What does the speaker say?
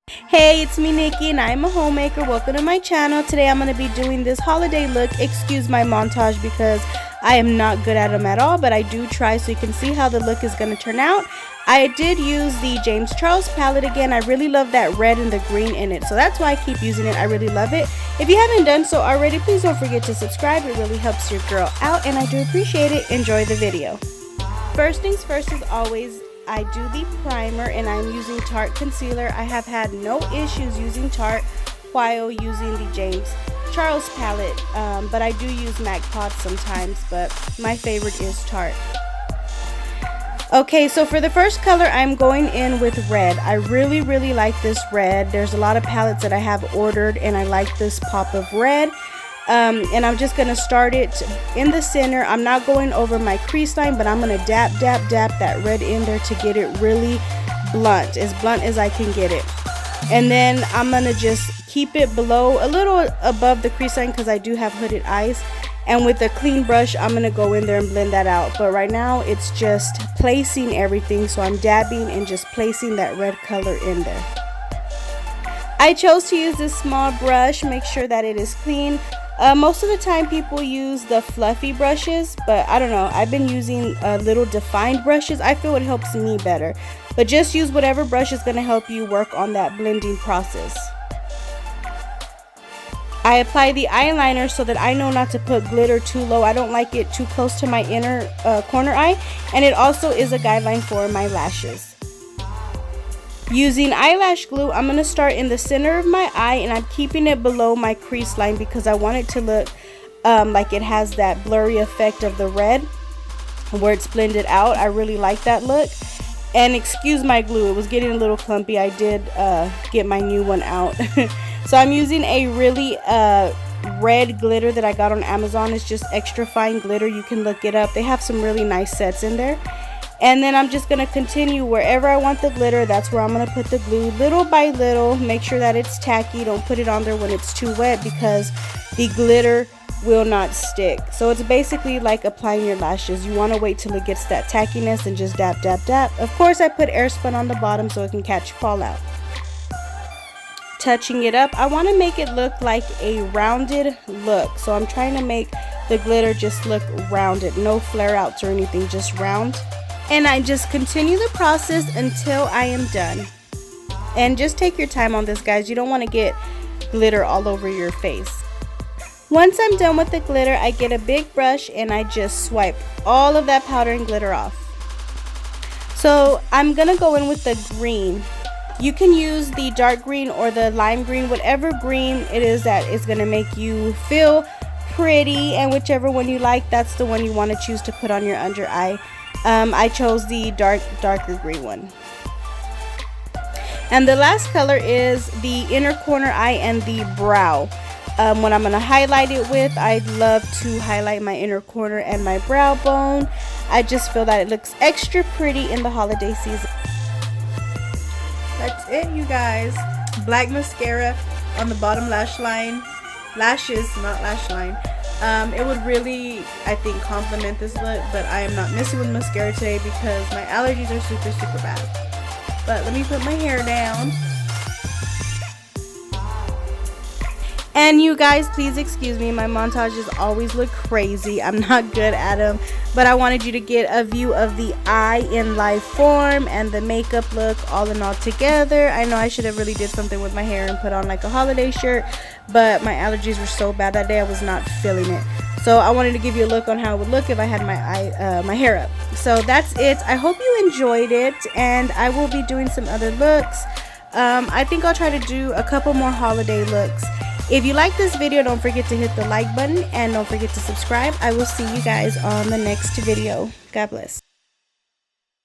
Hey, it's me Nikki and I'm a homemaker. Welcome to my channel. Today I'm going to be doing this holiday look. Excuse my montage because I am not good at them at all, but I do try so you can see how the look is going to turn out. I did use the James Charles palette again. I really love that red and the green in it, so that's why I keep using it. I really love it. If you haven't done so already, please don't forget to subscribe. It really helps your girl out and I do appreciate it. Enjoy the video. First things first, as always, I do the primer and I'm using Tarte concealer. I have had no issues using Tarte while using the James Charles palette, but I do use MAC pods sometimes, but my favorite is Tarte. Okay, so for the first color, I'm going in with red. I really like this red. There's a lot of palettes that I have ordered and I like this pop of red. And I'm just going to start it in the center. I'm not going over my crease line, but I'm going to dab that red in there to get it really blunt as I can get it. And then I'm going to just keep it below, a little above the crease line because I do have hooded eyes. And with a clean brush, I'm going to go in there and blend that out. But right now, it's just placing everything. So I'm dabbing and just placing that red color in there. I chose to use this small brush. Make sure that it is clean. Most of the time people use the fluffy brushes, but I don't know, I've been using little defined brushes. I feel it helps me better, but just use whatever brush is going to help you work on that blending process. I apply the eyeliner so that I know not to put glitter too low. I don't like it too close to my inner corner eye, and it also is a guideline for my lashes. Using eyelash glue, I'm going to start in the center of my eye and I'm keeping it below my crease line because I want it to look like it has that blurry effect of the red where it's blended out. I really like that look. And excuse my glue, it was getting a little clumpy. I did get my new one out. So I'm using a really red glitter that I got on Amazon. It's just extra fine glitter. You can look it up. They have some really nice sets in there. And then I'm just going to continue wherever I want the glitter. That's where I'm going to put the glue little by little. Make sure that it's tacky. Don't put it on there when it's too wet because the glitter will not stick. So it's basically like applying your lashes. You want to wait till it gets that tackiness and just dab. Of course, I put airspun on the bottom so it can catch fallout. Touching it up, I want to make it look like a rounded look. So I'm trying to make the glitter just look rounded. No flare outs or anything, just round. And I just continue the process until I am done. And just take your time on this, guys. You don't want to get glitter all over your face. Once I'm done with the glitter, I get a big brush and I just swipe all of that powder and glitter off. So I'm going to go in with the green. You can use the dark green or the lime green, whatever green it is that is going to make you feel pretty. And whichever one you like, that's the one you want to choose to put on your under eye. I chose the darker green one. And the last color is the inner corner eye and the brow. What I'm going to highlight it with, I love to highlight my inner corner and my brow bone. I just feel that it looks extra pretty in the holiday season. That's it, you guys. Black mascara on the bottom lash line. Lashes, not lash line. It would really, I think, complement this look, but I am not messing with mascara today because my allergies are super bad. But let me put my hair down. And you guys, please excuse me, my montages always look crazy. I'm not good at them, but I wanted you to get a view of the eye in live form and the makeup look all in all together. I know I should have really did something with my hair and put on like a holiday shirt, but my allergies were so bad that day I was not feeling it. So I wanted to give you a look on how it would look if I had my hair up. So that's it. I hope you enjoyed it, and I will be doing some other looks. I think I'll try to do a couple more holiday looks. If you like this video, don't forget to hit the like button and don't forget to subscribe. I will see you guys on the next video. God bless.